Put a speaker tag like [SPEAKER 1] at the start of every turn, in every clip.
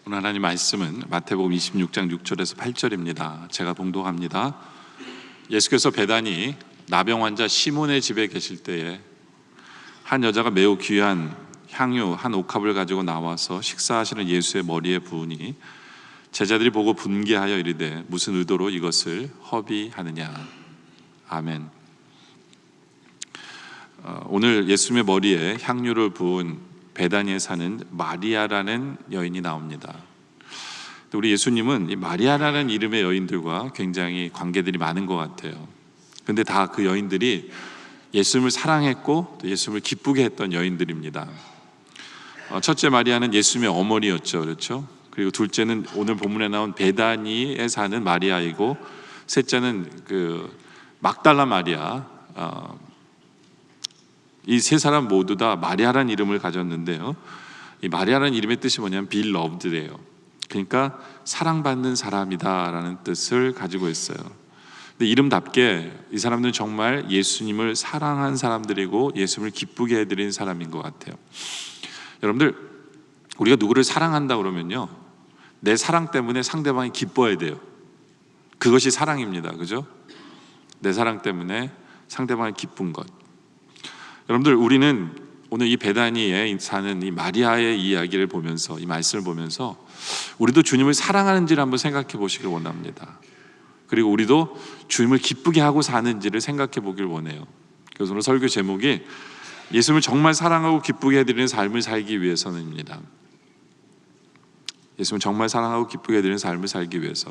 [SPEAKER 1] 오늘 하나님 말씀은 마태복음 26장 6절에서 8절입니다. 제가 봉독합니다. 예수께서 베다니 나병 환자 시몬의 집에 계실 때에 한 여자가 매우 귀한 향유 한 옥합을 가지고 나와서 식사하시는 예수의 머리에 부으니 제자들이 보고 분개하여 이르되 무슨 의도로 이것을 허비하느냐. 아멘. 오늘 예수님의 머리에 향유를 부은 베다니에 사는 마리아라는 여인이 나옵니다. 우리 예수님은 이 마리아라는 이름의 여인들과 굉장히 관계들이 많은 것 같아요. 근데 다 그 여인들이 예수님을 사랑했고 또 예수님을 기쁘게 했던 여인들입니다. 첫째 마리아는 예수님의 어머니였죠, 그렇죠? 그리고 둘째는 오늘 본문에 나온 베다니에 사는 마리아이고, 셋째는 그 막달라 마리아. 이 세 사람 모두 다 마리아라는 이름을 가졌는데요, 이 마리아라는 이름의 뜻이 뭐냐면 beloved래요. 그러니까 사랑받는 사람이다라는 뜻을 가지고 있어요. 근데 이름답게 이 사람들은 정말 예수님을 사랑한 사람들이고 예수님을 기쁘게 해드린 사람인 것 같아요. 여러분들, 우리가 누구를 사랑한다 그러면요, 내 사랑 때문에 상대방이 기뻐해야 돼요. 그것이 사랑입니다. 그죠? 내 사랑 때문에 상대방이 기쁜 것. 여러분들, 우리는 오늘 이 베다니에 사는 이 마리아의 이야기를 보면서, 이 말씀을 보면서 우리도 주님을 사랑하는지를 한번 생각해 보시길 원합니다. 그리고 우리도 주님을 기쁘게 하고 사는지를 생각해 보길 원해요. 그래서 오늘 설교 제목이 예수님을 정말 사랑하고 기쁘게 해드리는 삶을 살기 위해서는입니다. 예수님을 정말 사랑하고 기쁘게 해드리는 삶을 살기 위해서,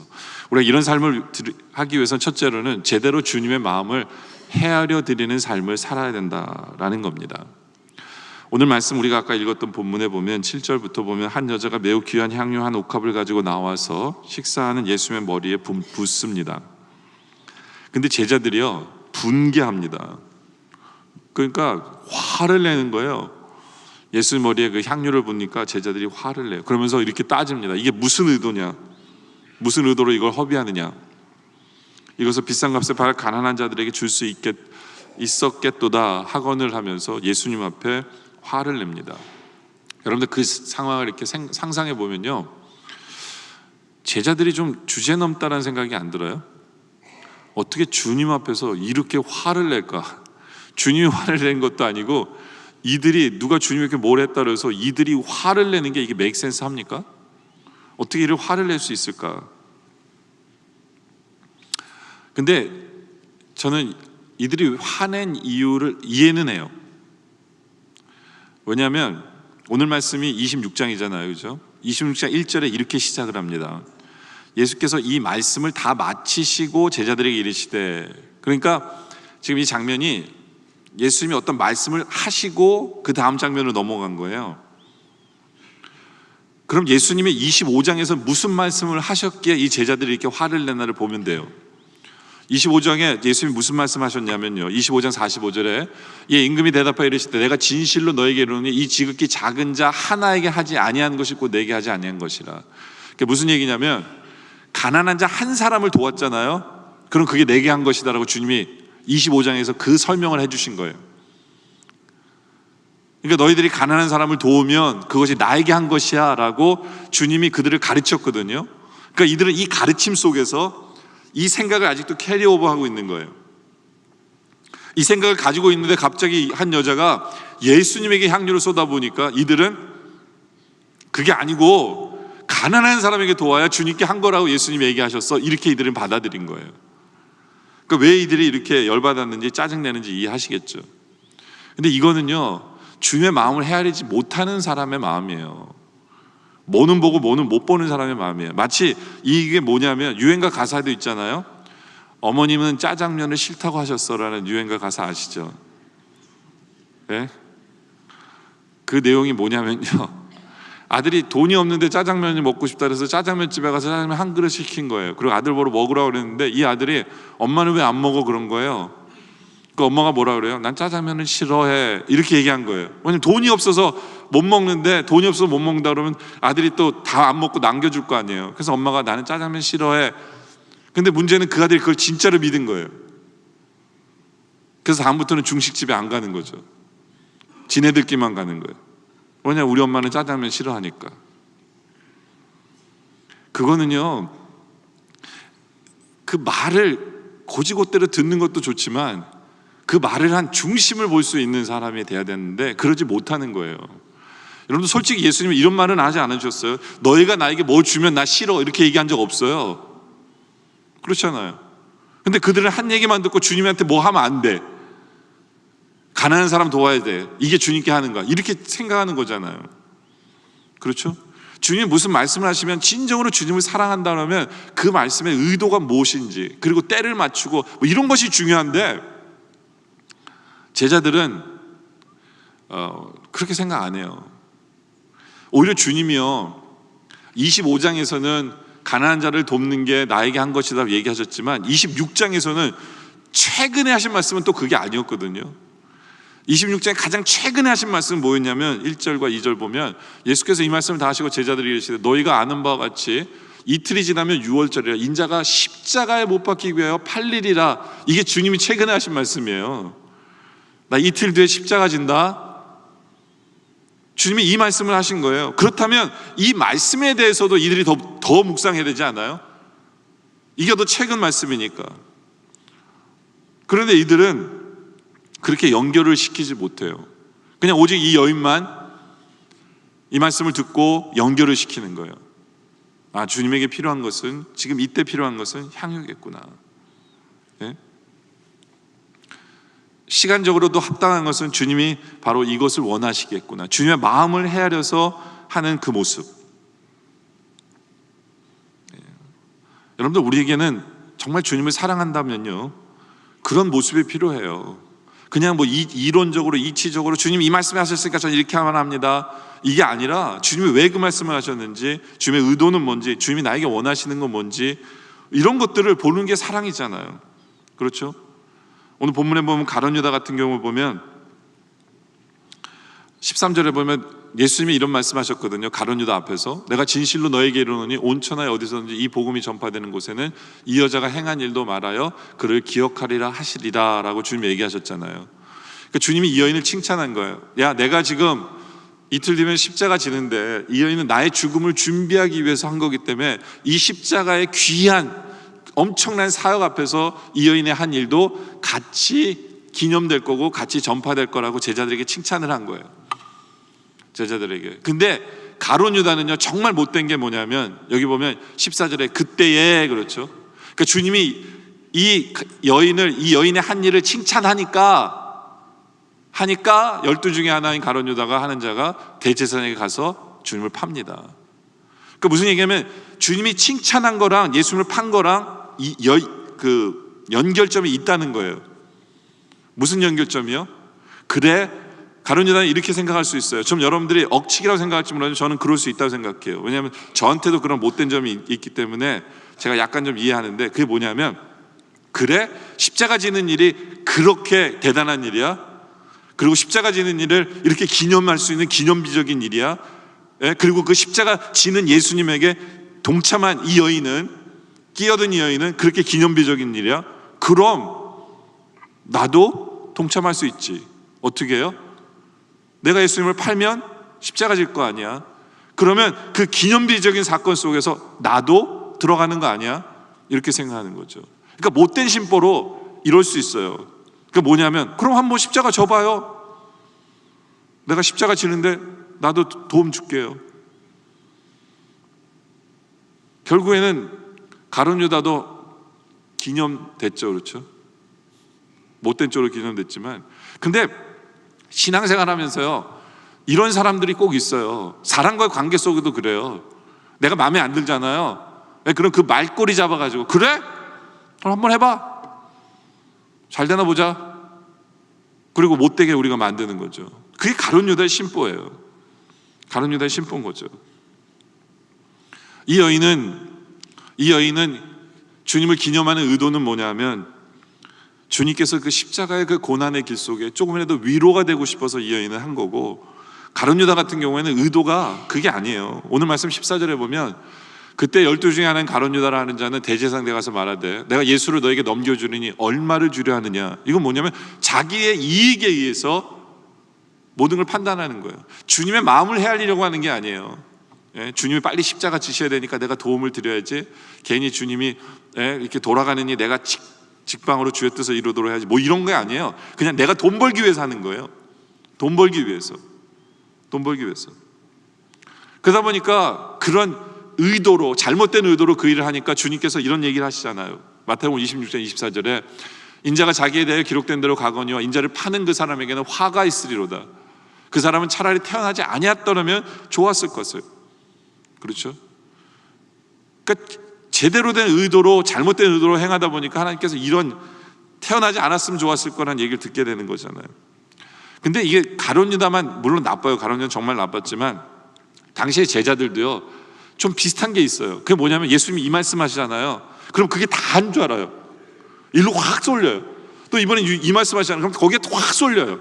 [SPEAKER 1] 우리가 이런 삶을 하기 위해서는 첫째로는 제대로 주님의 마음을 헤아려 드리는 삶을 살아야 된다라는 겁니다. 오늘 말씀 우리가 아까 읽었던 본문에 보면 7절부터 보면 한 여자가 매우 귀한 향유 한 옥합을 가지고 나와서 식사하는 예수님의 머리에 붓습니다. 근데 제자들이요, 분개합니다. 그러니까 화를 내는 거예요. 예수 머리에 그 향유를 붓니까 제자들이 화를 내요. 그러면서 이렇게 따집니다. 이게 무슨 의도냐? 무슨 의도로 이걸 허비하느냐? 이것을 비싼 값에 팔아 가난한 자들에게 줄 수 있었겠도다 하건을 하면서 예수님 앞에 화를 냅니다. 여러분들, 그 상황을 이렇게 상상해 보면요, 제자들이 좀 주제넘다라는 생각이 안 들어요? 어떻게 주님 앞에서 이렇게 화를 낼까? 주님이 화를 낸 것도 아니고 이들이 누가 주님에게 뭘 했다 그래서 이들이 화를 내는 게 이게 make sense 합니까? 어떻게 이를 화를 낼 수 있을까? 근데 저는 이들이 화낸 이유를 이해는 해요. 왜냐하면 오늘 말씀이 26장이잖아요, 그죠? 26장 1절에 이렇게 시작을 합니다. 예수께서 이 말씀을 다 마치시고 제자들에게 이르시되, 그러니까 지금 이 장면이 예수님이 어떤 말씀을 하시고 그 다음 장면으로 넘어간 거예요. 그럼 예수님이 25장에서 무슨 말씀을 하셨기에 이 제자들이 이렇게 화를 내나를 보면 돼요. 25장에 예수님이 무슨 말씀하셨냐면요, 25장 45절에 예, 임금이 대답하여 이르시되 내가 진실로 너에게 이르노니 이 지극히 작은 자 하나에게 하지 아니한 것이 곧 내게 하지 아니한 것이라. 그게 무슨 얘기냐면, 가난한 자 한 사람을 도왔잖아요. 그럼 그게 내게 한 것이다라고 주님이 25장에서 그 설명을 해주신 거예요. 그러니까 너희들이 가난한 사람을 도우면 그것이 나에게 한 것이야 라고 주님이 그들을 가르쳤거든요. 그러니까 이들은 이 가르침 속에서 이 생각을 아직도 캐리오버하고 있는 거예요. 이 생각을 가지고 있는데 갑자기 한 여자가 예수님에게 향유를 쏟아보니까 이들은 그게 아니고 가난한 사람에게 도와야 주님께 한 거라고 예수님이 얘기하셨어, 이렇게 이들은 받아들인 거예요. 그러니까 왜 이들이 이렇게 열받았는지 짜증내는지 이해하시겠죠. 근데 이거는요, 주님의 마음을 헤아리지 못하는 사람의 마음이에요. 뭐는 보고 뭐는 못 보는 사람의 마음이에요. 마치 이게 뭐냐면 유행가 가사도 있잖아요. 어머님은 짜장면을 싫다고 하셨어라는 유행가 가사 아시죠? 네? 그 내용이 뭐냐면요, 아들이 돈이 없는데 짜장면이 먹고 싶다 그래서 짜장면집에 가서 짜장면 한 그릇 시킨 거예요. 그리고 아들 보러 먹으라고 그랬는데 이 아들이 엄마는 왜 안 먹어 그런 거예요. 그 엄마가 뭐라 그래요? 난 짜장면을 싫어해, 이렇게 얘기한 거예요. 왜냐면 돈이 없어서 못 먹는데, 돈이 없어서 못 먹는다 그러면 아들이 또 다 안 먹고 남겨줄 거 아니에요. 그래서 엄마가 나는 짜장면 싫어해. 근데 문제는 그 아들이 그걸 진짜로 믿은 거예요. 그래서 다음부터는 중식집에 안 가는 거죠. 지네들끼리만 가는 거예요. 왜냐, 우리 엄마는 짜장면 싫어하니까. 그거는요, 그 말을 고지고대로 듣는 것도 좋지만 그 말을 한 중심을 볼 수 있는 사람이 돼야 되는데 그러지 못하는 거예요. 여러분들 솔직히 예수님은 이런 말은 하지 않으셨어요. 너희가 나에게 뭐 주면 나 싫어 이렇게 얘기한 적 없어요. 그렇잖아요. 근데 그들은 한 얘기만 듣고 주님한테 뭐 하면 안 돼, 가난한 사람 도와야 돼, 이게 주님께 하는 거야, 이렇게 생각하는 거잖아요. 그렇죠? 주님이 무슨 말씀을 하시면 진정으로 주님을 사랑한다 그러면 그 말씀의 의도가 무엇인지, 그리고 때를 맞추고 뭐 이런 것이 중요한데 제자들은 그렇게 생각 안 해요. 오히려 주님이요 25장에서는 가난한 자를 돕는 게 나에게 한 것이다 얘기하셨지만 26장에서는 최근에 하신 말씀은 또 그게 아니었거든요. 26장에 가장 최근에 하신 말씀은 뭐였냐면 1절과 2절 보면 예수께서 이 말씀을 다 하시고 제자들이 이르시되 너희가 아는 바와 같이 이틀이 지나면 6월절이라 인자가 십자가에 못 박히기 위하여 팔리리라. 이게 주님이 최근에 하신 말씀이에요. 나 이틀 뒤에 십자가 진다. 주님이 이 말씀을 하신 거예요. 그렇다면 이 말씀에 대해서도 이들이 더 묵상해야 되지 않아요? 이게 더 최근 말씀이니까. 그런데 이들은 그렇게 연결을 시키지 못해요. 그냥 오직 이 여인만 이 말씀을 듣고 연결을 시키는 거예요. 아, 주님에게 필요한 것은, 지금 이때 필요한 것은 향유겠구나. 네? 시간적으로도 합당한 것은 주님이 바로 이것을 원하시겠구나. 주님의 마음을 헤아려서 하는 그 모습. 네. 여러분들, 우리에게는 정말 주님을 사랑한다면요 그런 모습이 필요해요. 그냥 뭐 이론적으로 이치적으로 주님 이 말씀을 하셨으니까 저는 이렇게 하면 합니다, 이게 아니라 주님이 왜 그 말씀을 하셨는지, 주님의 의도는 뭔지, 주님이 나에게 원하시는 건 뭔지, 이런 것들을 보는 게 사랑이잖아요. 그렇죠? 오늘 본문에 보면 가룟 유다 같은 경우 보면 13절에 보면 예수님이 이런 말씀하셨거든요. 가룟 유다 앞에서 내가 진실로 너에게 이르노니 온 천하에 어디서든지 이 복음이 전파되는 곳에는 이 여자가 행한 일도 말하여 그를 기억하리라 하시리라 라고 주님이 얘기하셨잖아요. 그러니까 주님이 이 여인을 칭찬한 거예요. 야, 내가 지금 이틀 뒤면 십자가 지는데 이 여인은 나의 죽음을 준비하기 위해서 한 거기 때문에 이 십자가의 귀한 엄청난 사역 앞에서 이 여인의 한 일도 같이 기념될 거고 같이 전파될 거라고 제자들에게 칭찬을 한 거예요. 제자들에게. 근데 가룟 유다는요 정말 못된 게 뭐냐면 여기 보면 14절에 그때에, 그렇죠? 그러니까 주님이 이 여인의 한 일을 칭찬하니까 12 중에 하나인 가룟 유다가 하는 자가 대제사장에게 가서 주님을 팝니다. 그러니까 무슨 얘기냐면 주님이 칭찬한 거랑 예수님을 판 거랑 그 연결점이 있다는 거예요. 무슨 연결점이요? 그래, 가룟 유다는 이렇게 생각할 수 있어요. 좀 여러분들이 억측이라고 생각할지 몰라도 저는 그럴 수 있다고 생각해요. 왜냐하면 저한테도 그런 못된 점이 있기 때문에 제가 약간 좀 이해하는데, 그게 뭐냐면 그래, 십자가 지는 일이 그렇게 대단한 일이야? 그리고 십자가 지는 일을 이렇게 기념할 수 있는 기념비적인 일이야? 그리고 그 십자가 지는 예수님에게 동참한 이 여인은, 끼어든 이 여인은 그렇게 기념비적인 일이야? 그럼 나도 동참할 수 있지. 어떻게 해요? 내가 예수님을 팔면 십자가 질 거 아니야. 그러면 그 기념비적인 사건 속에서 나도 들어가는 거 아니야? 이렇게 생각하는 거죠. 그러니까 못된 심보로 이럴 수 있어요. 그러니까 뭐냐면 그럼 한번 십자가 져봐요. 내가 십자가 지는데 나도 도움 줄게요. 결국에는 가룟 유다도 기념됐죠. 그렇죠? 못된 쪽으로 기념됐지만, 근데 신앙생활 하면서요 이런 사람들이 꼭 있어요. 사람과의 관계 속에도 그래요. 내가 마음에 안 들잖아요. 그럼 그 말꼬리 잡아가지고 그래? 그럼 한번 해봐. 잘 되나 보자. 그리고 못되게 우리가 만드는 거죠. 그게 가룟 유다의 심보예요. 가룟 유다의 심보인 거죠. 이 여인은 주님을 기념하는 의도는 뭐냐면 주님께서 그 십자가의 그 고난의 길 속에 조금이라도 위로가 되고 싶어서 이 여인은 한 거고, 가룟 유다 같은 경우에는 의도가 그게 아니에요. 오늘 말씀 14절에 보면 그때 12 중에 하나인 가룟 유다라 하는 자는 대제사장에 가서 말하되 내가 예수를 너에게 넘겨주리니 얼마를 주려 하느냐. 이건 뭐냐면 자기의 이익에 의해서 모든 걸 판단하는 거예요. 주님의 마음을 헤아리려고 하는 게 아니에요. 주님이 빨리 십자가 지셔야 되니까 내가 도움을 드려야지. 괜히 주님이 이렇게 돌아가느니 내가 직방으로 주의 뜻을 이루도록 해야지. 뭐 이런 게 아니에요. 그냥 내가 돈 벌기 위해서 하는 거예요. 돈 벌기 위해서. 그러다 보니까 그런 의도로, 잘못된 의도로 그 일을 하니까 주님께서 이런 얘기를 하시잖아요. 마태복음 26장 24절에 인자가 자기에 대해 기록된 대로 가거니와 인자를 파는 그 사람에게는 화가 있으리로다. 그 사람은 차라리 태어나지 아니었더라면 좋았을 것을. 그렇죠? 그러니까 제대로 된 의도로 잘못된 의도로 행하다 보니까 하나님께서 이런 태어나지 않았으면 좋았을 거라는 얘기를 듣게 되는 거잖아요. 근데 이게 가룟 유다만 물론 나빠요. 가룟 유다는 정말 나빴지만 당시의 제자들도요 좀 비슷한 게 있어요. 그게 뭐냐면 예수님이 이 말씀 하시잖아요. 그럼 그게 다 한 줄 알아요. 일로 확 쏠려요. 또 이번에 이 말씀 하시잖아요. 그럼 거기에 확 쏠려요.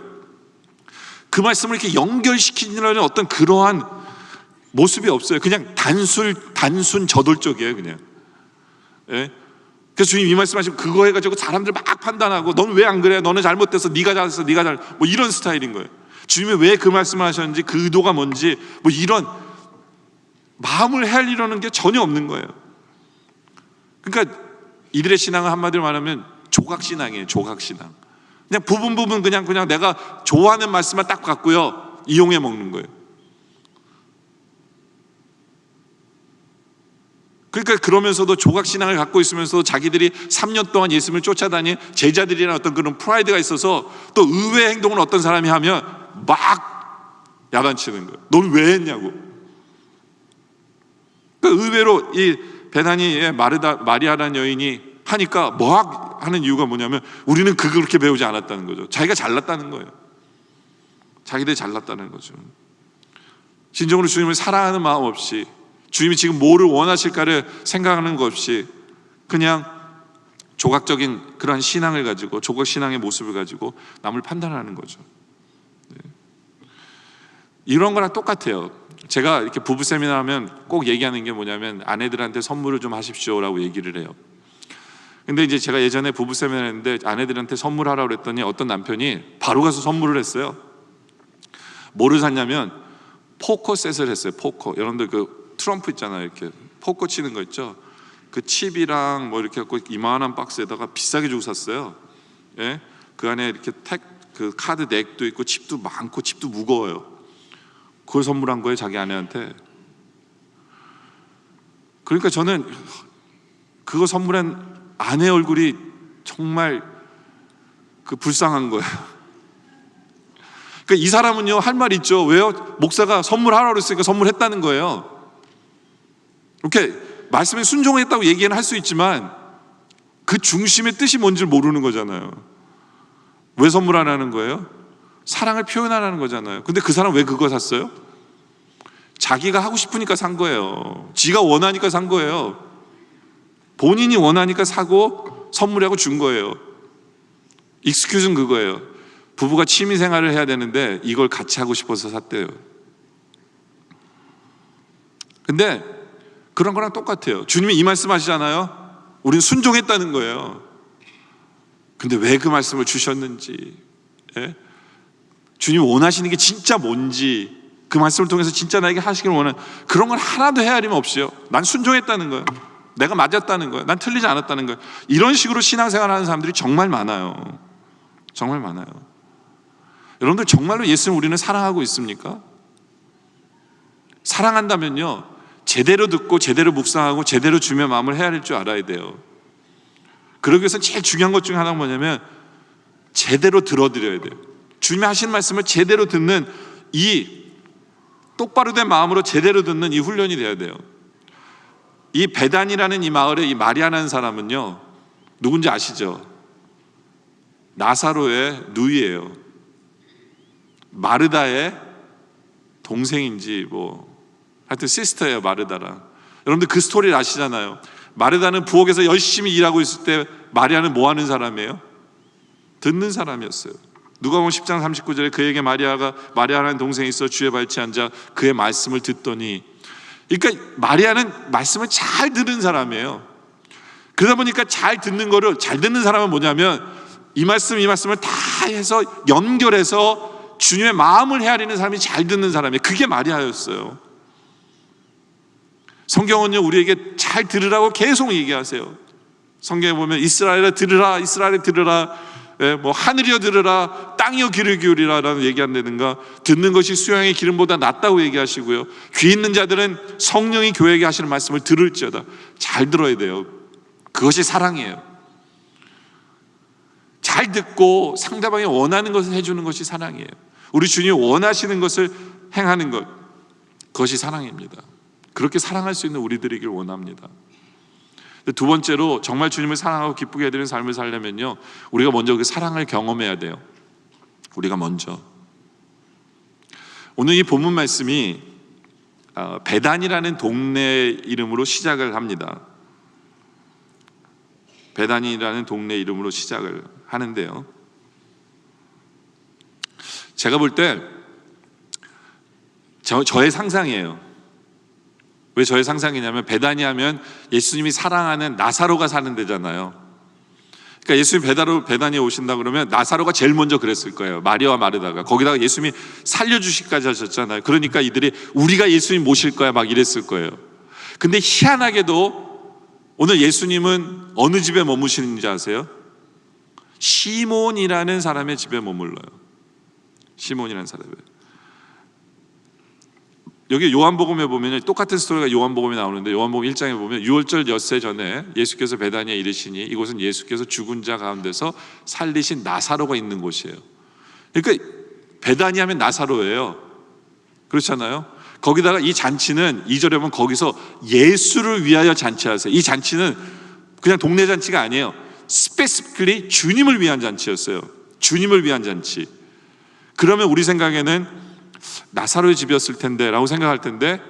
[SPEAKER 1] 그 말씀을 이렇게 연결시키려는 어떤 그러한 모습이 없어요. 그냥 단순 저돌적이에요. 그냥. 그래서 주님 이 말씀하시면 그거 해가지고 사람들 막 판단하고 너는 왜 안 그래? 너는 잘못됐어. 네가 잘했어. 네가 잘. 뭐 이런 스타일인 거예요. 주님이 왜 그 말씀을 하셨는지 그 의도가 뭔지 뭐 이런 마음을 헤아리려는 게 전혀 없는 거예요. 그러니까 이들의 신앙은 한마디로 말하면 조각신앙이에요. 조각신앙. 그냥 부분 그냥 내가 좋아하는 말씀만 딱 갖고요 이용해 먹는 거예요. 그러니까 그러면서도 조각신앙을 갖고 있으면서도 자기들이 3년 동안 예수님을 쫓아다닌 제자들이라는 어떤 그런 프라이드가 있어서 또 의외의 행동을 어떤 사람이 하면 막 야단치는 거예요. 넌 왜 했냐고. 그러니까 의외로 이 베다니의 마리아라는 여인이 하니까 막 하는 이유가 뭐냐면 우리는 그렇게 배우지 않았다는 거죠. 자기가 잘났다는 거예요. 자기들이 잘났다는 거죠. 진정으로 주님을 사랑하는 마음 없이 주님이 지금 뭐를 원하실까를 생각하는 것 없이 그냥 조각적인 그러한 신앙을 가지고 조각신앙의 모습을 가지고 남을 판단하는 거죠. 이런 거랑 똑같아요. 제가 이렇게 부부 세미나 하면 꼭 얘기하는 게 뭐냐면 아내들한테 선물을 좀 하십시오라고 얘기를 해요. 근데 이제 제가 예전에 부부 세미나 했는데 아내들한테 선물하라고 그랬더니 어떤 남편이 바로 가서 선물을 했어요. 뭐를 샀냐면 포커 셋을 했어요. 포커. 여러분들 그 트럼프 있잖아요. 이렇게 포커 치는 거 있죠. 그 칩이랑 뭐 이렇게 갖고 이만한 박스에다가 비싸게 주고 샀어요. 예? 그 안에 이렇게 그 카드 넥도 있고 칩도 많고 칩도 무거워요. 그걸 선물한 거예요, 자기 아내한테. 그러니까 저는 그거 선물한 아내 얼굴이 정말 그 불쌍한 거예요. 그러니까 이 사람은요 할 말 있죠. 왜요? 목사가 선물하라고 그랬으니까 선물했다는 거예요. 이렇게 말씀에 순종했다고 얘기는 할 수 있지만 그 중심의 뜻이 뭔지 모르는 거잖아요. 왜 선물하라는 거예요? 사랑을 표현하라는 거잖아요. 근데 그 사람 왜 그거 샀어요? 자기가 하고 싶으니까 산 거예요. 지가 원하니까 산 거예요. 본인이 원하니까 사고 선물하고 준 거예요. 익스큐즈는 그거예요. 부부가 취미 생활을 해야 되는데 이걸 같이 하고 싶어서 샀대요. 근데 그런 거랑 똑같아요. 주님이 이 말씀 하시잖아요. 우리는 순종했다는 거예요. 근데 왜 그 말씀을 주셨는지, 주님이 원하시는 게 진짜 뭔지, 그 말씀을 통해서 진짜 나에게 하시기를 원하는 그런 건 하나도 헤아림 없이요. 난 순종했다는 거예요. 내가 맞았다는 거예요. 난 틀리지 않았다는 거예요. 이런 식으로 신앙생활하는 사람들이 정말 많아요. 정말 많아요. 여러분들 정말로 예수를 우리는 사랑하고 있습니까? 사랑한다면요 제대로 듣고 제대로 묵상하고 제대로 주님의 마음을 헤아릴 줄 알아야 돼요. 그러기 위해서 제일 중요한 것 중에 하나가 뭐냐면 제대로 들어드려야 돼요. 주님이 하시는 말씀을 제대로 듣는 이 똑바로 된 마음으로 제대로 듣는 이 훈련이 돼야 돼요. 이 베단이라는 이 마을에 이 마리아라는 사람은요 누군지 아시죠? 나사로의 누이예요. 마르다의 동생인지 뭐 하여튼 시스터예요. 마르다랑. 여러분들 그 스토리를 아시잖아요. 마르다는 부엌에서 열심히 일하고 있을 때 마리아는 뭐 하는 사람이에요? 듣는 사람이었어요. 누가복음 10장 39절에 그에게 마리아라는 동생이 있어 주의 발치에 앉아 그의 말씀을 듣더니, 그러니까 마리아는 말씀을 잘 듣는 사람이에요. 그러다 보니까 잘 듣는 거를, 잘 듣는 사람은 뭐냐면 이 말씀을 다 해서 연결해서 주님의 마음을 헤아리는 사람이 잘 듣는 사람이에요. 그게 마리아였어요. 성경은요 우리에게 잘 들으라고 계속 얘기하세요. 성경에 보면 이스라엘아 들으라, 이스라엘아 들으라, 뭐 하늘이여 들으라, 땅이여 귀를 기울이라라는 얘기한다든가, 듣는 것이 수양의 기름보다 낫다고 얘기하시고요. 귀 있는 자들은 성령이 교회에게 하시는 말씀을 들을지어다. 잘 들어야 돼요. 그것이 사랑이에요. 잘 듣고 상대방이 원하는 것을 해주는 것이 사랑이에요. 우리 주님이 원하시는 것을 행하는 것, 그것이 사랑입니다. 그렇게 사랑할 수 있는 우리들이길 원합니다. 두 번째로 정말 주님을 사랑하고 기쁘게 해드리는 삶을 살려면요, 우리가 먼저 그 사랑을 경험해야 돼요. 우리가 먼저. 오늘 이 본문 말씀이 베단이라는 동네 이름으로 시작을 합니다. 베단이라는 동네 이름으로 시작을 하는데요, 제가 볼 때 저의 상상이에요. 왜 저의 상상이냐면, 베다니 하면 예수님이 사랑하는 나사로가 사는 데잖아요. 그러니까 예수님이 베다니에 오신다 그러면 나사로가 제일 먼저 그랬을 거예요. 마리아와 마르다가. 거기다가 예수님이 살려주시기까지 하셨잖아요. 그러니까 이들이 우리가 예수님 모실 거야 막 이랬을 거예요. 근데 희한하게도 오늘 예수님은 어느 집에 머무시는지 아세요? 시몬이라는 사람의 집에 머물러요. 시몬이라는 사람이. 여기 요한복음에 보면 똑같은 스토리가 요한복음에 나오는데, 요한복음 1장에 보면 유월절 엿새 전에 예수께서 베다니에 이르시니 이곳은 예수께서 죽은 자 가운데서 살리신 나사로가 있는 곳이에요. 그러니까 베다니 하면 나사로예요. 그렇잖아요. 거기다가 이 잔치는 2절에 보면 거기서 예수를 위하여 잔치하세요. 이 잔치는 그냥 동네 잔치가 아니에요. 스페시픽리 주님을 위한 잔치였어요. 주님을 위한 잔치. 그러면 우리 생각에는 나사로의 집이었을 텐데 라고 생각할 텐데,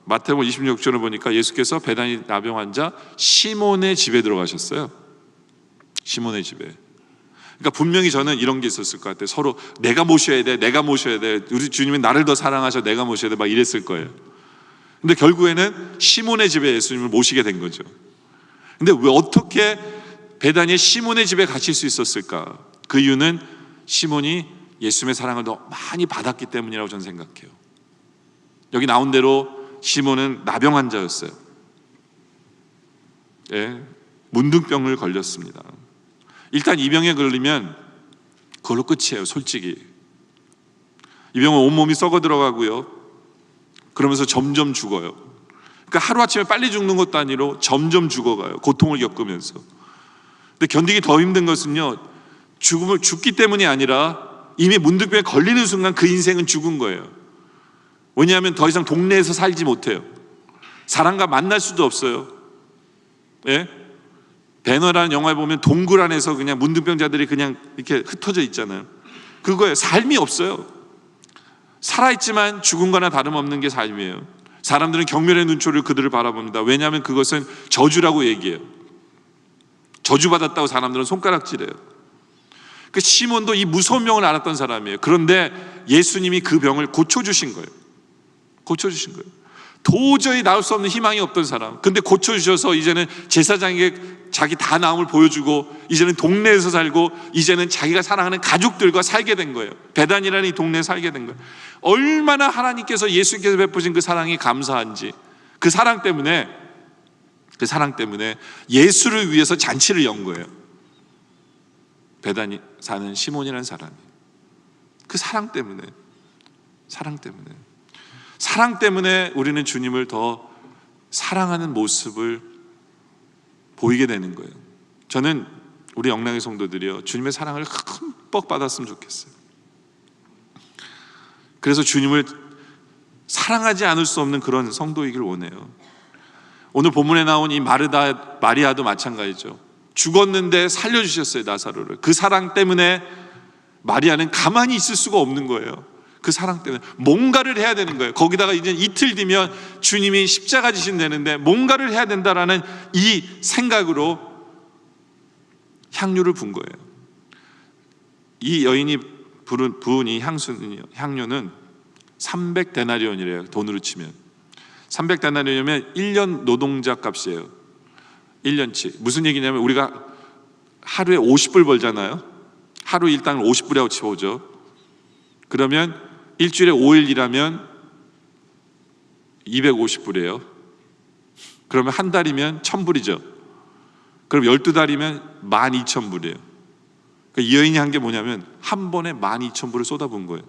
[SPEAKER 1] 마태복음 26절을 보니까 예수께서 베다니 나병 환자 시몬의 집에 들어가셨어요. 시몬의 집에. 그러니까 분명히 저는 이런 게 있었을 것 같아요. 서로 내가 모셔야 돼, 내가 모셔야 돼, 우리 주님은 나를 더 사랑하셔, 내가 모셔야 돼 막 이랬을 거예요. 근데 결국에는 시몬의 집에 예수님을 모시게 된 거죠. 근데 왜 어떻게 베다니의 시몬의 집에 갇힐 수 있었을까? 그 이유는 시몬이 예수님의 사랑을 더 많이 받았기 때문이라고 저는 생각해요. 여기 나온 대로 시몬은 나병 환자였어요. 예, 문둥병을 걸렸습니다. 일단 이 병에 걸리면 그걸로 끝이에요. 솔직히 이 병은 온몸이 썩어 들어가고요, 그러면서 점점 죽어요. 그러니까 하루아침에 빨리 죽는 것도 아니로 점점 죽어가요. 고통을 겪으면서. 근데 견디기 더 힘든 것은요, 죽기 때문이 아니라 이미 문둥병에 걸리는 순간 그 인생은 죽은 거예요. 왜냐하면 더 이상 동네에서 살지 못해요. 사람과 만날 수도 없어요. 예? 배너라는 영화에 보면 동굴 안에서 그냥 문둥병자들이 그냥 이렇게 흩어져 있잖아요. 그거예요. 삶이 없어요. 살아있지만 죽은 거나 다름없는 게 삶이에요. 사람들은 경멸의 눈초리를 그들을 바라봅니다. 왜냐하면 그것은 저주라고 얘기해요. 저주받았다고 사람들은 손가락질해요. 그 시몬도 이 무서운 병을 알았던 사람이에요. 그런데 예수님이 그 병을 고쳐주신 거예요. 고쳐주신 거예요. 도저히 나을 수 없는 희망이 없던 사람, 근데 고쳐주셔서 이제는 제사장에게 자기 다 나음을 보여주고, 이제는 동네에서 살고, 이제는 자기가 사랑하는 가족들과 살게 된 거예요. 베단이라는 이 동네에 살게 된 거예요. 얼마나 하나님께서, 예수님께서 베푸신 그 사랑이 감사한지, 그 사랑 때문에 예수를 위해서 잔치를 연 거예요. 베다니 사는 시몬이라는 사람이. 그 사랑 때문에 우리는 주님을 더 사랑하는 모습을 보이게 되는 거예요. 저는 우리 영랑의 성도들이요, 주님의 사랑을 흠뻑 받았으면 좋겠어요. 그래서 주님을 사랑하지 않을 수 없는 그런 성도이길 원해요. 오늘 본문에 나온 이 마리아도 마찬가지죠. 죽었는데 살려주셨어요, 나사로를. 그 사랑 때문에 마리아는 가만히 있을 수가 없는 거예요. 그 사랑 때문에 뭔가를 해야 되는 거예요. 거기다가 이제 이틀 뒤면 주님이 십자가 지신다는데 뭔가를 해야 된다라는 이 생각으로 향유를 분 거예요. 이 여인이 부은 이 향유는 300데나리온이래요. 돈으로 치면 300데나리온이면 1년 노동자 값이에요. 1년치. 무슨 얘기냐면, 우리가 하루에 50불 벌잖아요. 하루 일당을 50불이라고 치워오죠. 그러면 일주일에 5일 일하면 250불이에요. 그러면 한 달이면 1000불이죠. 그럼 12달이면 12,000불이에요. 그러니까 이 여인이 한 게 뭐냐면 한 번에 12,000불을 쏟아부은 거예요.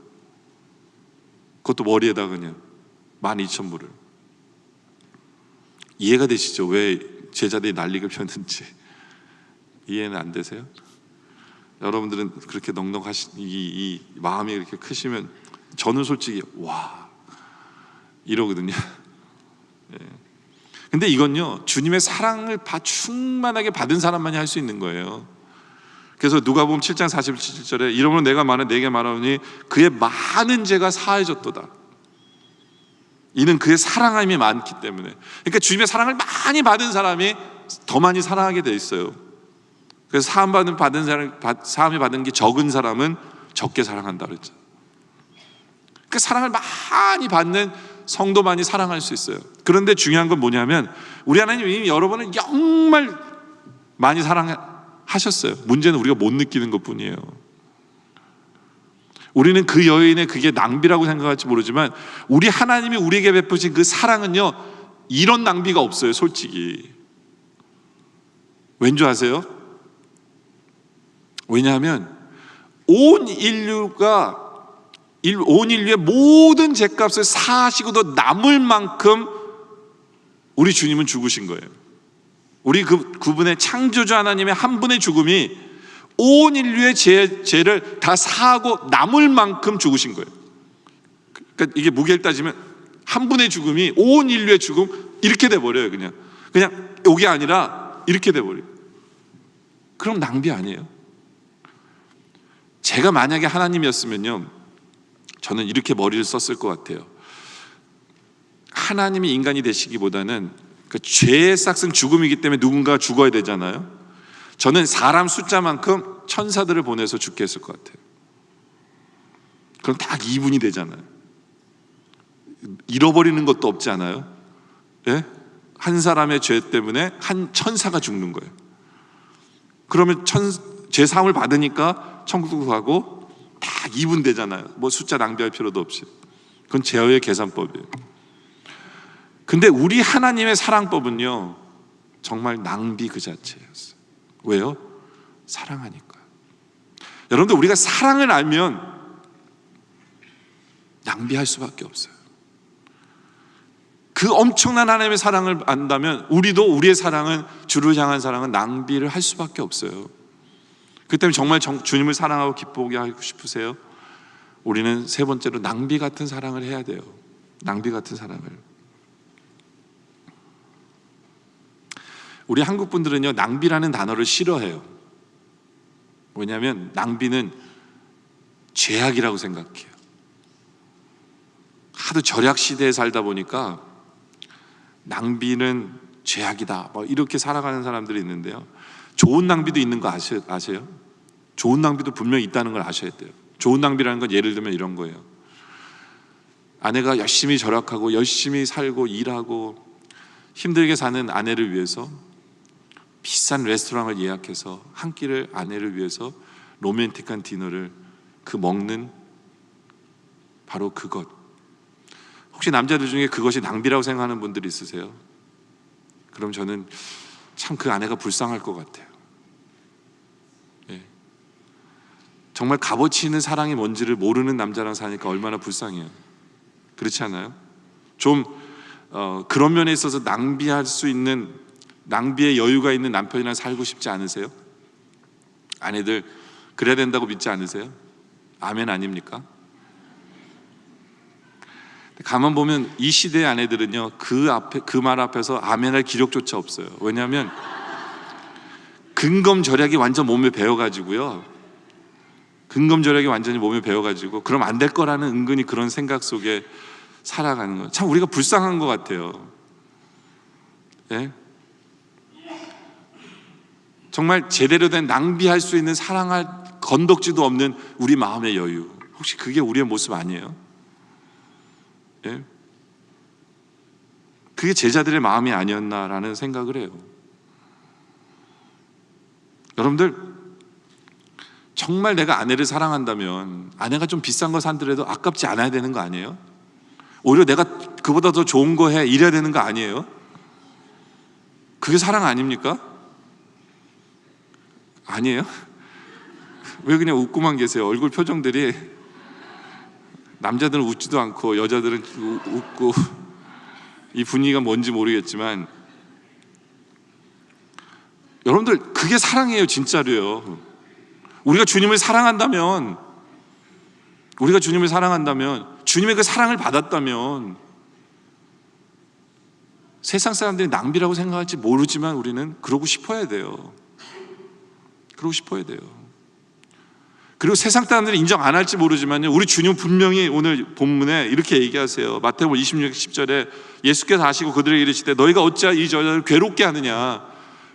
[SPEAKER 1] 그것도 머리에다 그냥 12,000불을. 이해가 되시죠? 왜 제자들이 난리가 폈는지. 이해는 안 되세요? 여러분들은 그렇게 넉넉하신 이 마음이 이렇게 크시면 저는 솔직히 와 이러거든요. 예. 근데 이건요 주님의 사랑을 충만하게 받은 사람만이 할 수 있는 거예요. 그래서 누가복음 7장 47절에 이러므로 내가 내게 말하노니 그의 많은 죄가 사해졌도다. 이는 그의 사랑함이 많기 때문에. 그러니까 주님의 사랑을 많이 받은 사람이 더 많이 사랑하게 돼 있어요. 그래서 사함이 받은 게 적은 사람은 적게 사랑한다 그랬죠. 그 사랑을 많이 받는 성도만이 사랑할 수 있어요. 그런데 중요한 건 뭐냐면 우리 하나님이 여러분을 정말 많이 사랑하셨어요. 문제는 우리가 못 느끼는 것뿐이에요. 우리는 그 여인의 그게 낭비라고 생각할지 모르지만 우리 하나님이 우리에게 베푸신 그 사랑은요 이런 낭비가 없어요. 솔직히. 왠 줄 아세요? 왜냐하면 온 인류의 모든 죄값을 사하시고도 남을 만큼 우리 주님은 죽으신 거예요. 우리 그분의 창조주 하나님의 한 분의 죽음이 온 인류의 죄를 다 사하고 남을 만큼 죽으신 거예요. 그러니까 이게 무게를 따지면 한 분의 죽음이 온 인류의 죽음 이렇게 돼버려요. 그냥 이게 아니라 이렇게 돼버려요. 그럼 낭비 아니에요? 제가 만약에 하나님이었으면요 저는 이렇게 머리를 썼을 것 같아요. 하나님이 인간이 되시기보다는 그 죄의 싹은 죽음이기 때문에 누군가가 죽어야 되잖아요. 저는 사람 숫자만큼 천사들을 보내서 죽게 했을 것 같아요. 그럼 딱 2분이 되잖아요. 잃어버리는 것도 없지 않아요? 예? 한 사람의 죄 때문에 한 천사가 죽는 거예요. 그러면 죄 사함을 받으니까 천국도 가고 딱 2분 되잖아요. 뭐 숫자 낭비할 필요도 없이. 그건 제어의 계산법이에요. 근데 우리 하나님의 사랑법은요 정말 낭비 그 자체였어요. 왜요? 사랑하니까. 여러분들 우리가 사랑을 알면 낭비할 수밖에 없어요. 그 엄청난 하나님의 사랑을 안다면 우리도 우리의 사랑은 주를 향한 사랑은 낭비를 할 수밖에 없어요. 그 때문에 정말 주님을 사랑하고 기쁘게 하고 싶으세요? 우리는 세 번째로 낭비 같은 사랑을 해야 돼요. 낭비 같은 사랑을. 우리 한국 분들은요 낭비라는 단어를 싫어해요. 왜냐하면 낭비는 죄악이라고 생각해요. 하도 절약 시대에 살다 보니까 낭비는 죄악이다 이렇게 살아가는 사람들이 있는데요, 좋은 낭비도 있는 거 아세요? 좋은 낭비도 분명히 있다는 걸 아셔야 돼요. 좋은 낭비라는 건 예를 들면 이런 거예요. 아내가 열심히 절약하고 열심히 살고 일하고 힘들게 사는 아내를 위해서 비싼 레스토랑을 예약해서 한 끼를 아내를 위해서 로맨틱한 디너를 먹는 바로 그것. 혹시 남자들 중에 그것이 낭비라고 생각하는 분들이 있으세요? 그럼 저는 참 그 아내가 불쌍할 것 같아요. 예. 정말 값어치 있는 사랑이 뭔지를 모르는 남자랑 사니까 얼마나 불쌍해요. 그렇지 않아요? 좀 그런 면에 있어서 낭비의 여유가 있는 남편이랑 살고 싶지 않으세요? 아내들 그래야 된다고 믿지 않으세요? 아멘 아닙니까? 가만 보면 이 시대의 아내들은요 그 말 앞에서 아멘할 기력조차 없어요. 왜냐하면 근검절약이 완전 몸에 배어가지고요, 근검절약이 완전히 몸에 배어가지고 그럼 안 될 거라는 은근히 그런 생각 속에 살아가는 거예요. 참 우리가 불쌍한 것 같아요. 예? 정말 제대로 된 낭비할 수 있는 사랑할 건덕지도 없는 우리 마음의 여유, 혹시 그게 우리의 모습 아니에요? 예? 그게 제자들의 마음이 아니었나라는 생각을 해요. 여러분들 정말 내가 아내를 사랑한다면 아내가 좀 비싼 거 산더라도 아깝지 않아야 되는 거 아니에요? 오히려 내가 그보다 더 좋은 거 해 이래야 되는 거 아니에요? 그게 사랑 아닙니까? 아니에요? 왜 그냥 웃고만 계세요? 얼굴 표정들이, 남자들은 웃지도 않고 여자들은 웃고, 이 분위기가 뭔지 모르겠지만 여러분들, 그게 사랑이에요. 진짜로요. 우리가 주님을 사랑한다면, 주님의 그 사랑을 받았다면, 세상 사람들이 낭비라고 생각할지 모르지만 우리는 그러고 싶어야 돼요. 그러고 싶어야 돼요. 그리고 세상 사람들이 인정 안 할지 모르지만요, 우리 주님 분명히 오늘 본문에 이렇게 얘기하세요. 마태복음 26장 10절에 예수께서 하시고 그들에게 이르시되 너희가 어찌하여 이 저자를 괴롭게 하느냐.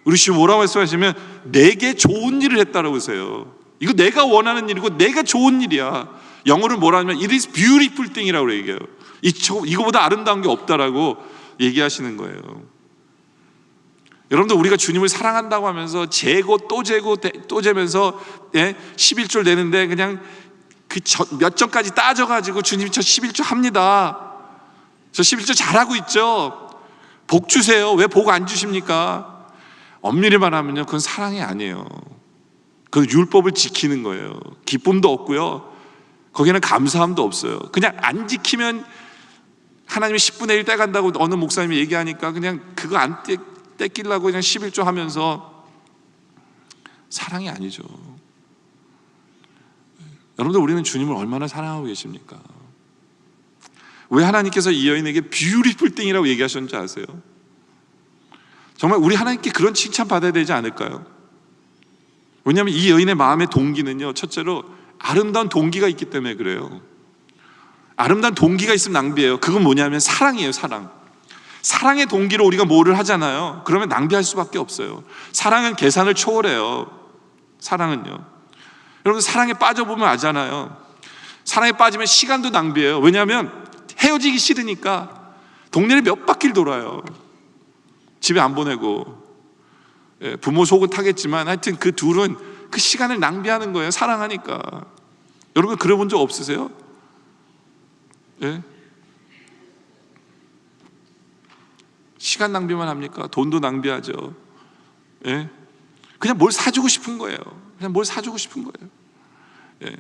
[SPEAKER 1] 우리 주님 뭐라고 말씀하시면 내게 좋은 일을 했다라고 하세요. 이거 내가 원하는 일이고 내가 좋은 일이야. 영어로 뭐라 하면 it is beautiful thing이라고 얘기해요. 이거보다 아름다운 게 없다라고 얘기하시는 거예요. 여러분들, 우리가 주님을 사랑한다고 하면서 재고 또 재고 또 재면서 11조 내는데 그냥 그 몇 절까지 따져가지고 주님이 저 11조 합니다, 저 11조 잘하고 있죠, 복 주세요, 왜 복 안 주십니까? 엄밀히 말하면요, 그건 사랑이 아니에요. 그건 율법을 지키는 거예요. 기쁨도 없고요, 거기는 감사함도 없어요. 그냥 안 지키면 하나님이 10분의 1 떼간다고 어느 목사님이 얘기하니까 그냥 그거 안 떼끼려고 그냥 11조 하면서, 사랑이 아니죠. 여러분들, 우리는 주님을 얼마나 사랑하고 계십니까? 왜 하나님께서 이 여인에게 뷰티풀 띵이라고 얘기하셨는지 아세요? 정말 우리 하나님께 그런 칭찬 받아야 되지 않을까요? 왜냐하면 이 여인의 마음의 동기는요, 첫째로 아름다운 동기가 있기 때문에 그래요. 아름다운 동기가 있으면 낭비예요. 그건 뭐냐면 사랑이에요. 사랑의 동기로 우리가 뭐를 하잖아요. 그러면 낭비할 수밖에 없어요. 사랑은 계산을 초월해요. 사랑은요, 여러분, 사랑에 빠져보면 알잖아요. 사랑에 빠지면 시간도 낭비해요. 왜냐하면 헤어지기 싫으니까 동네를 몇 바퀴를 돌아요. 집에 안 보내고. 부모 속은 타겠지만 하여튼 그 둘은 그 시간을 낭비하는 거예요. 사랑하니까. 여러분, 그래 본 적 없으세요? 예? 시간 낭비만 합니까? 돈도 낭비하죠. 예? 그냥 뭘 사주고 싶은 거예요. 그냥 뭘 사주고 싶은 거예요. 예.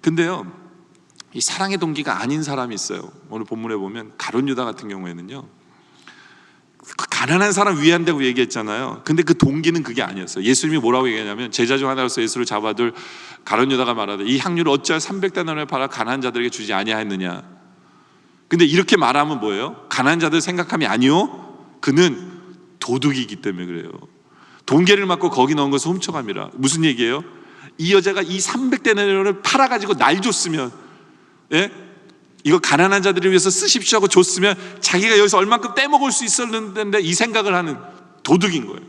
[SPEAKER 1] 근데요, 이 사랑의 동기가 아닌 사람이 있어요. 오늘 본문에 보면 가룟 유다 같은 경우에는요, 그 가난한 사람 위한다고 얘기했잖아요. 근데 그 동기는 그게 아니었어요. 예수님이 뭐라고 얘기하냐면, 제자 중 하나로서 예수를 잡아둘 가룟 유다가 말하되 이 향유를 어찌하여 300데나리온을 팔아 가난한 자들에게 주지 아니하였느냐. 근데 이렇게 말하면 뭐예요? 가난한 자들 생각함이 아니요, 그는 도둑이기 때문에 그래요. 돈계를 맞고 거기 넣은 것을 훔쳐갑니다. 무슨 얘기예요? 이 여자가 이 300데나리온을 팔아가지고 날 줬으면, 예? 이거 가난한 자들을 위해서 쓰십시오 하고 줬으면 자기가 여기서 얼만큼 떼먹을 수 있었는데, 이 생각을 하는 도둑인 거예요.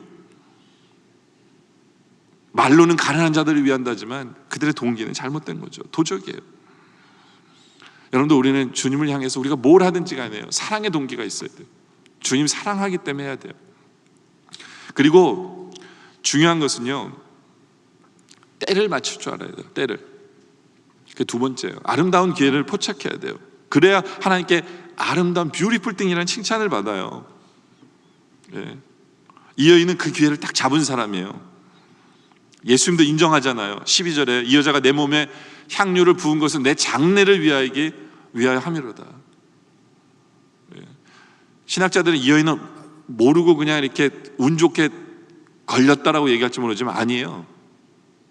[SPEAKER 1] 말로는 가난한 자들을 위한다지만 그들의 동기는 잘못된 거죠. 도적이에요. 여러분들, 우리는 주님을 향해서 우리가 뭘 하든지 간에요, 사랑의 동기가 있어야 돼요. 주님 사랑하기 때문에 해야 돼요. 그리고 중요한 것은요, 때를 맞출 줄 알아야 돼요. 때를. 그 두 번째예요. 아름다운 기회를 포착해야 돼요. 그래야 하나님께 아름다운 뷰티풀 띵이라는 칭찬을 받아요. 예. 이 여인은 그 기회를 딱 잡은 사람이에요. 예수님도 인정하잖아요. 12절에 이 여자가 내 몸에 향유를 부은 것은 내 장례를 위하여 함이로다. 예. 신학자들은 이 여인은 모르고 그냥 이렇게 운 좋게 걸렸다라고 얘기할지 모르지만 아니에요.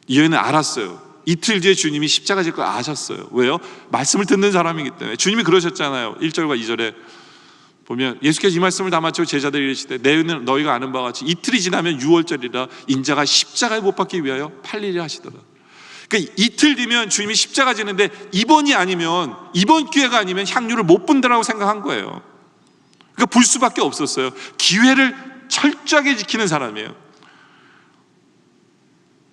[SPEAKER 1] 이 여인은 알았어요. 이틀 뒤에 주님이 십자가 질 걸 아셨어요. 왜요? 말씀을 듣는 사람이기 때문에. 주님이 그러셨잖아요. 1절과 2절에 보면 예수께서 이 말씀을 다 마치고 제자들이 이르시되 내는 너희가 아는 바와 같이 이틀이 지나면 유월절이라 인자가 십자가에 못 박기 위하여 팔리려 하시더라. 그러니까 이틀 뒤면 주님이 십자가 지는데 이번 기회가 아니면 향유를 못 분다라고 생각한 거예요. 그러니까 불 수밖에 없었어요. 기회를 철저하게 지키는 사람이에요.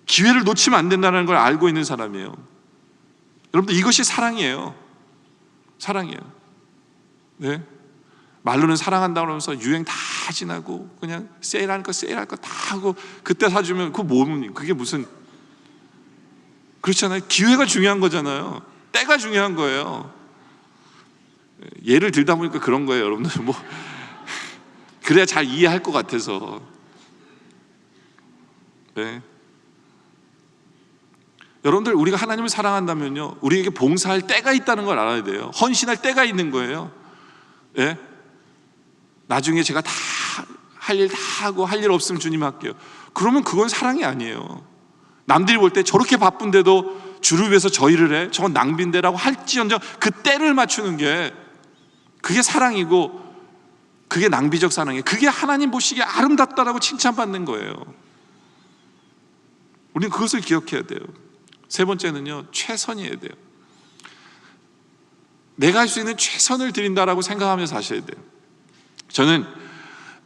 [SPEAKER 1] 기회를 놓치면 안 된다는 걸 알고 있는 사람이에요. 여러분들, 이것이 사랑이에요. 사랑이에요. 네? 말로는 사랑한다고 하면서 유행 다 지나고 그냥 세일할 거 다 하고 그때 사주면 그게 무슨, 그렇잖아요. 기회가 중요한 거잖아요. 때가 중요한 거예요. 예를 들다 보니까 그런 거예요, 여러분들. 뭐 그래야 잘 이해할 것 같아서. 네. 여러분들, 우리가 하나님을 사랑한다면요, 우리에게 봉사할 때가 있다는 걸 알아야 돼요. 헌신할 때가 있는 거예요. 예? 나중에 제가 다 할 일 다 하고 할 일 없으면 주님 할게요. 그러면 그건 사랑이 아니에요. 남들이 볼 때 저렇게 바쁜데도 주를 위해서 저 일을 해? 저건 낭비인데라고 할지언정 그 때를 맞추는 게 그게 사랑이고, 그게 낭비적 사랑이에요. 그게 하나님 보시기에 아름답다라고 칭찬받는 거예요. 우리는 그것을 기억해야 돼요. 세 번째는요, 최선이어야 돼요. 내가 할 수 있는 최선을 드린다라고 생각하면서 사셔야 돼요. 저는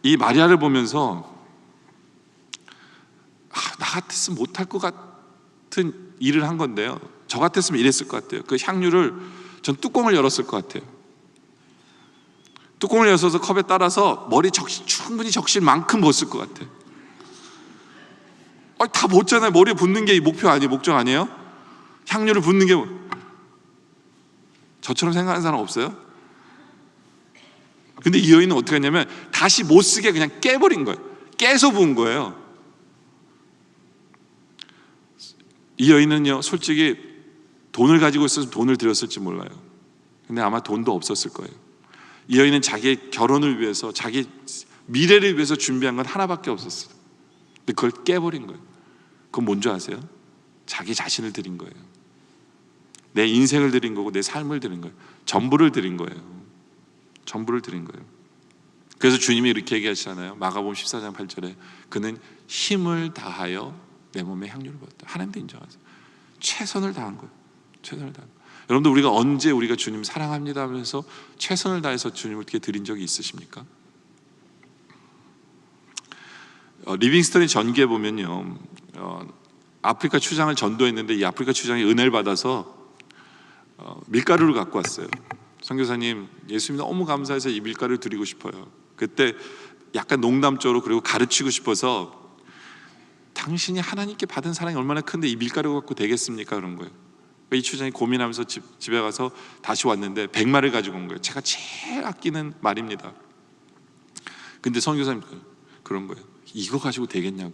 [SPEAKER 1] 이 마리아를 보면서 나 같았으면 못할 것 같은 일을 한 건데요, 저 같았으면 이랬을 것 같아요. 그 향유를 전 뚜껑을 열었을 것 같아요. 뚜껑을 열어서 컵에 따라서 머리 충분히 적실 만큼 붓을 것 같아요. 다 붓잖아요. 머리에 붓는 게 목표 아니에요? 목적 아니에요? 향유를 붓는 게 저처럼 생각하는 사람 없어요? 근데 이 여인은 어떻게 했냐면 다시 못 쓰게 그냥 깨버린 거예요. 깨서 부은 거예요. 이 여인은요, 솔직히 돈을 가지고 있어서 돈을 드렸을지 몰라요. 근데 아마 돈도 없었을 거예요. 이 여인은 자기의 결혼을 위해서, 자기 미래를 위해서 준비한 건 하나밖에 없었어요. 근데 그걸 깨버린 거예요. 그건 뭔지 아세요? 자기 자신을 드린 거예요. 내 인생을 드린 거고, 내 삶을 드린 거예요. 전부를 드린 거예요. 전부를 드린 거예요. 그래서 주님이 이렇게 얘기하시잖아요. 마가복음 14장 8절에 그는 힘을 다하여 내 몸에 향유를 부었다. 하나님도 인정하세요. 최선을 다한 거예요. 최선을 다한 거예요. 여러분들, 우리가 언제 우리가 주님 사랑합니다 하면서 최선을 다해서 주님을 어떻게 드린 적이 있으십니까? 리빙스턴의 전기에 보면요, 아프리카 추장을 전도했는데 이 아프리카 추장이 은혜를 받아서 밀가루를 갖고 왔어요. 선교사님, 예수님 너무 감사해서 이 밀가루를 드리고 싶어요. 그때 약간 농담적으로, 그리고 가르치고 싶어서, 당신이 하나님께 받은 사랑이 얼마나 큰데 이 밀가루 갖고 되겠습니까? 그런 거예요. 이 추장이 고민하면서 집에 가서 다시 왔는데 100마리를 가지고 온 거예요. 제가 제일 아끼는 말입니다. 근데 선교사님 그런 거예요. 이거 가지고 되겠냐고.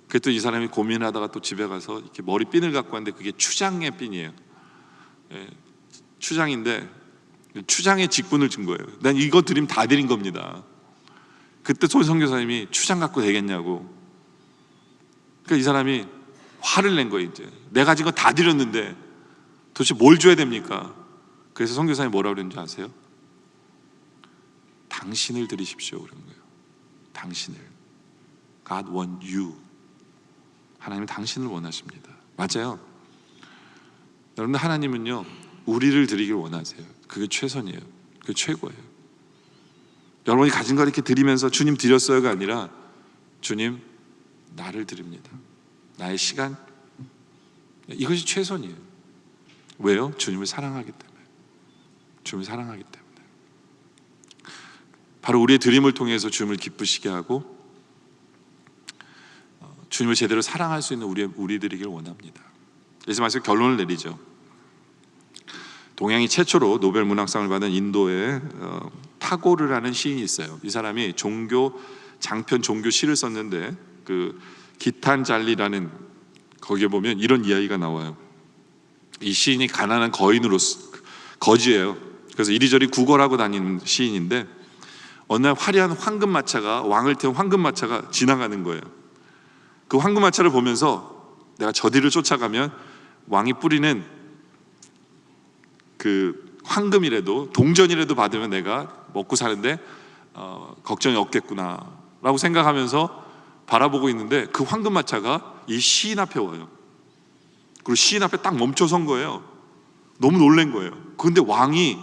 [SPEAKER 1] 그랬더니 이 사람이 고민하다가 또 집에 가서 이렇게 머리핀을 갖고 왔는데 그게 추장의 핀이에요. 예, 추장인데 추장의 직분을 준 거예요. 난 이거 드리면 다 드린 겁니다. 그때 선교사님이 추장 갖고 되겠냐고. 그러니까 이 사람이 화를 낸 거예요. 이제 내가 가진 거 다 드렸는데 도대체 뭘 줘야 됩니까? 그래서 선교사님이 뭐라고 그랬는지 아세요? 당신을 드리십시오 그런 거예요. 당신을. God want you. 하나님은 당신을 원하십니다. 맞아요. 여러분, 하나님은요, 우리를 드리길 원하세요. 그게 최선이에요. 그게 최고예요. 여러분이 가진 거 이렇게 드리면서 주님 드렸어요가 아니라, 주님 나를 드립니다. 나의 시간, 이것이 최선이에요. 왜요? 주님을 사랑하기 때문에. 주님을 사랑하기 때문에. 바로 우리의 드림을 통해서 주님을 기쁘시게 하고 주님을 제대로 사랑할 수 있는 우리들이길 원합니다. 그래서 마지막 결론을 내리죠. 동양이 최초로 노벨 문학상을 받은 인도의 타고르라는 시인이 있어요. 이 사람이 장편 종교 시를 썼는데, 그 기탄잘리라는, 거기에 보면 이런 이야기가 나와요. 이 시인이 가난한 거지예요. 그래서 이리저리 구걸하고 다니는 시인인데, 어느 날 화려한 황금마차가, 왕을 태운 황금마차가 지나가는 거예요. 그 황금마차를 보면서 내가 저 뒤를 쫓아가면 왕이 뿌리는 그 황금이라도, 동전이라도 받으면 내가 먹고 사는데 걱정이 없겠구나 라고 생각하면서 바라보고 있는데, 그 황금마차가 이 시인 앞에 와요. 그리고 시인 앞에 딱 멈춰선 거예요. 너무 놀란 거예요. 그런데 왕이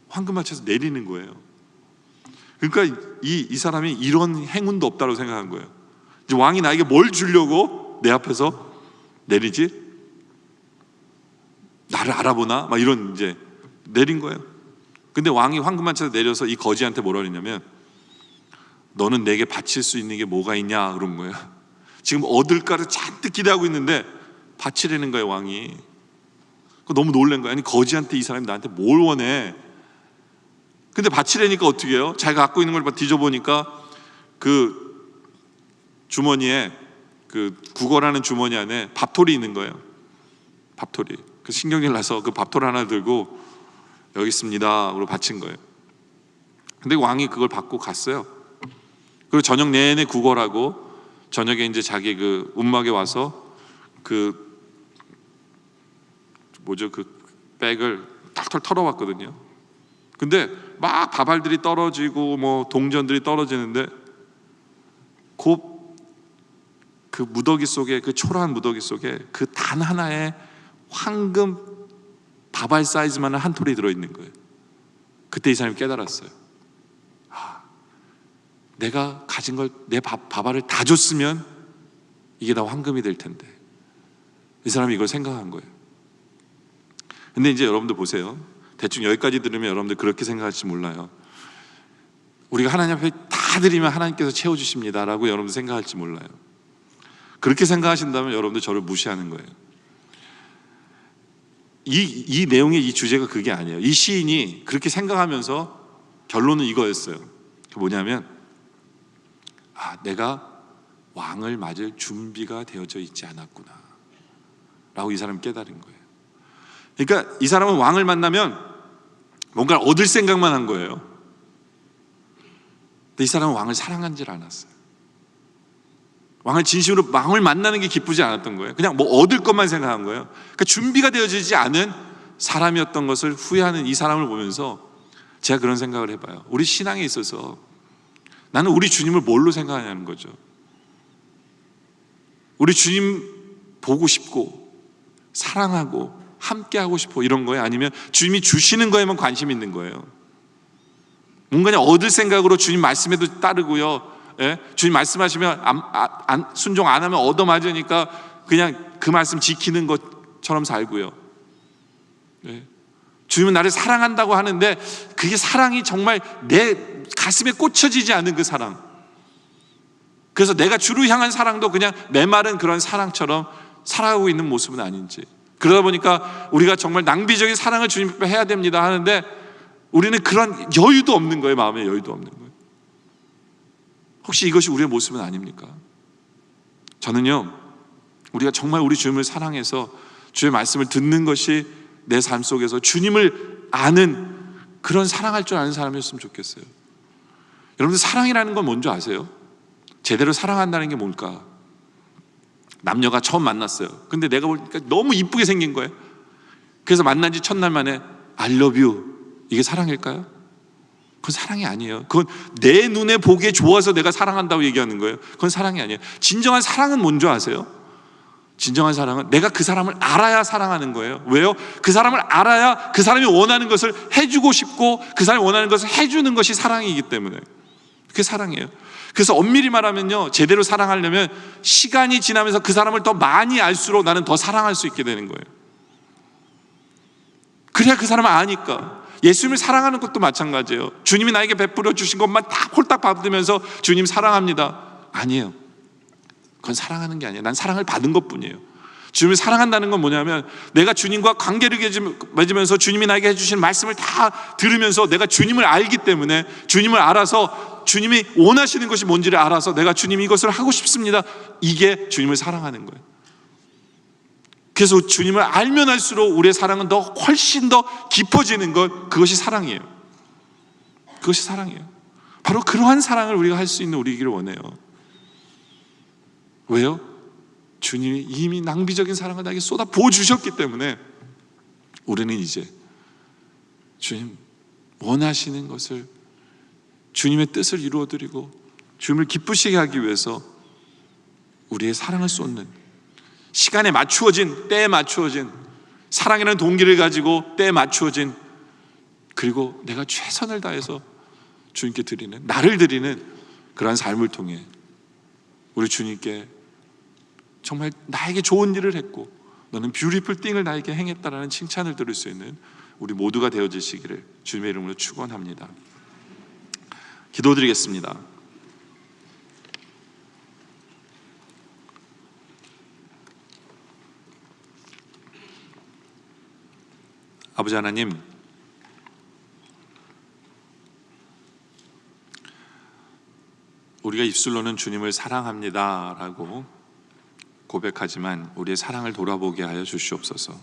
[SPEAKER 1] 황금마차에서 내리는 거예요. 그러니까 이 사람이 이런 행운도 없다고 생각한 거예요. 이제 왕이 나에게 뭘 주려고 내 앞에서 내리지? 나를 알아보나? 막 이런, 이제 내린 거예요. 근데 왕이 황금마차에서 내려서 이 거지한테 뭐라 그랬냐면, 너는 내게 바칠 수 있는 게 뭐가 있냐? 그런 거예요. 지금 얻을까를 잔뜩 기대하고 있는데 바치려는 거예요, 왕이. 너무 놀란 거야. 아니 거지한테 이 사람이 나한테 뭘 원해? 근데 바치려니까 어떻게 해요? 자기가 갖고 있는 걸 뒤져보니까 그 주머니에, 그 구걸하는 주머니 안에 밥톨이 있는 거예요. 밥톨이. 그 신경질 나서 그 밥톨 하나 들고 여기 있습니다 그러고 바친 거예요. 근데 왕이 그걸 받고 갔어요. 그리고 저녁 내내 구걸하고 저녁에 이제 자기 그 움막에 와서 그 백을 털털 털어왔거든요. 근데 막 밥알들이 떨어지고 뭐 동전들이 떨어지는데 그 무더기 속에, 그 초라한 무더기 속에 그 단 하나의 황금 밥알 사이즈만한 한 톨이 들어있는 거예요. 그때 이 사람이 깨달았어요. 내가 가진 걸, 내 밥알을 다 줬으면 이게 다 황금이 될 텐데. 이 사람이 이걸 생각한 거예요. 근데 이제 여러분들 보세요. 대충 여기까지 들으면 여러분들 그렇게 생각할지 몰라요. 우리가 하나님 앞에 다 드리면 하나님께서 채워주십니다 라고 여러분들 생각할지 몰라요. 그렇게 생각하신다면 여러분들 저를 무시하는 거예요. 이 내용의 이 주제가 그게 아니에요. 이 시인이 그렇게 생각하면서 결론은 이거였어요. 뭐냐면 내가 왕을 맞을 준비가 되어져 있지 않았구나 라고 이 사람이 깨달은 거예요. 그러니까 이 사람은 왕을 만나면 뭔가를 얻을 생각만 한 거예요. 근데 이 사람은 왕을 사랑하지 않았어요. 왕을 진심으로, 왕을 만나는 게 기쁘지 않았던 거예요. 그냥 뭐 얻을 것만 생각한 거예요. 그러니까 준비가 되어지지 않은 사람이었던 것을 후회하는 이 사람을 보면서 제가 그런 생각을 해봐요. 우리 신앙에 있어서 나는 우리 주님을 뭘로 생각하냐는 거죠. 우리 주님 보고 싶고 사랑하고 함께하고 싶어 이런 거예요? 아니면 주님이 주시는 거에만 관심 있는 거예요? 뭔가 그냥 얻을 생각으로 주님 말씀에도 따르고요, 주님 말씀하시면 순종 안 하면 얻어맞으니까 그냥 그 말씀 지키는 것처럼 살고요. 주님은 나를 사랑한다고 하는데 그게 사랑이 정말 내 가슴에 꽂혀지지 않은 그 사랑. 그래서 내가 주를 향한 사랑도 그냥 메마른 그런 사랑처럼 살아가고 있는 모습은 아닌지. 그러다 보니까 우리가 정말 낭비적인 사랑을 주님 앞에 해야 됩니다 하는데 우리는 그런 여유도 없는 거예요. 마음에 여유도 없는 거예요. 혹시 이것이 우리의 모습은 아닙니까? 저는요, 우리가 정말 우리 주님을 사랑해서 주의 말씀을 듣는 것이 내 삶 속에서 주님을 아는 그런 사랑할 줄 아는 사람이었으면 좋겠어요. 여러분들 사랑이라는 건 뭔지 아세요? 제대로 사랑한다는 게 뭘까? 남녀가 처음 만났어요. 근데 내가 보니까 너무 이쁘게 생긴 거예요. 그래서 만난 지 첫날 만에 I love you, 이게 사랑일까요? 그건 사랑이 아니에요. 그건 내 눈에 보기에 좋아서 내가 사랑한다고 얘기하는 거예요. 그건 사랑이 아니에요. 진정한 사랑은 뭔지 아세요? 진정한 사랑은 내가 그 사람을 알아야 사랑하는 거예요. 왜요? 그 사람을 알아야 그 사람이 원하는 것을 해주고 싶고 그 사람이 원하는 것을 해주는 것이 사랑이기 때문에 그게 사랑이에요. 그래서 엄밀히 말하면요, 제대로 사랑하려면 시간이 지나면서 그 사람을 더 많이 알수록 나는 더 사랑할 수 있게 되는 거예요. 그래야 그 사람을 아니까. 예수님을 사랑하는 것도 마찬가지예요. 주님이 나에게 베풀어 주신 것만 다 홀딱 받으면서 주님 사랑합니다, 아니에요. 그건 사랑하는 게 아니에요. 난 사랑을 받은 것뿐이에요. 주님을 사랑한다는 건 뭐냐면 내가 주님과 관계를 맺으면서 주님이 나에게 해주신 말씀을 다 들으면서 내가 주님을 알기 때문에 주님을 알아서 주님이 원하시는 것이 뭔지를 알아서 내가 주님 이것을 하고 싶습니다, 이게 주님을 사랑하는 거예요. 그래서 주님을 알면 알수록 우리의 사랑은 더 훨씬 더 깊어지는 것, 그것이 사랑이에요. 그것이 사랑이에요. 바로 그러한 사랑을 우리가 할 수 있는 우리이기를 원해요. 왜요? 주님이 이미 낭비적인 사랑을 나에게 쏟아 부어주셨기 때문에 우리는 이제 주님 원하시는 것을, 주님의 뜻을 이루어드리고 주님을 기쁘시게 하기 위해서 우리의 사랑을 쏟는, 시간에 맞추어진, 때에 맞추어진 사랑이라는 동기를 가지고 때에 맞추어진, 그리고 내가 최선을 다해서 주님께 드리는, 나를 드리는 그러한 삶을 통해 우리 주님께 정말 나에게 좋은 일을 했고 너는 뷰티풀 띵을 나에게 행했다라는 칭찬을 들을 수 있는 우리 모두가 되어지시기를 주님의 이름으로 축원합니다. 기도드리겠습니다. 아버지 하나님, 우리가 입술로는 주님을 사랑합니다라고 고백하지만 우리의 사랑을 돌아보게 하여 주시옵소서.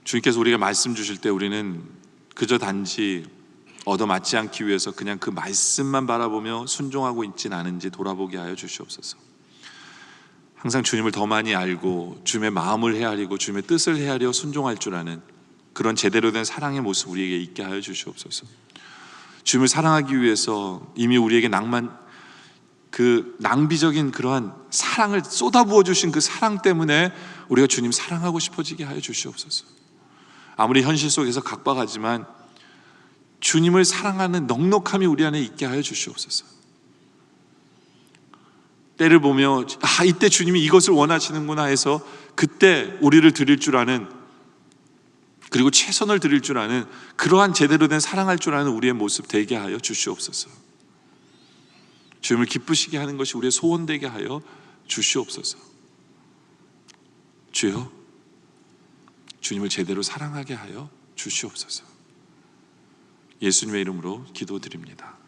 [SPEAKER 1] 주님께서 우리가 말씀 주실 때 우리는 그저 단지 얻어맞지 않기 위해서 그냥 그 말씀만 바라보며 순종하고 있진 않은지 돌아보게 하여 주시옵소서. 항상 주님을 더 많이 알고 주님의 마음을 헤아리고 주님의 뜻을 헤아려 순종할 줄 아는 그런 제대로 된 사랑의 모습 우리에게 있게 하여 주시옵소서. 주님을 사랑하기 위해서 이미 우리에게 낭비적인 그러한 사랑을 쏟아부어 주신 그 사랑 때문에 우리가 주님 사랑하고 싶어지게 하여 주시옵소서. 아무리 현실 속에서 각박하지만 주님을 사랑하는 넉넉함이 우리 안에 있게 하여 주시옵소서. 때를 보며 이때 주님이 이것을 원하시는구나 해서 그때 우리를 드릴 줄 아는, 그리고 최선을 드릴 줄 아는 그러한 제대로 된 사랑할 줄 아는 우리의 모습 되게 하여 주시옵소서. 주님을 기쁘시게 하는 것이 우리의 소원 되게 하여 주시옵소서. 주여, 주님을 제대로 사랑하게 하여 주시옵소서. 예수님의 이름으로 기도드립니다.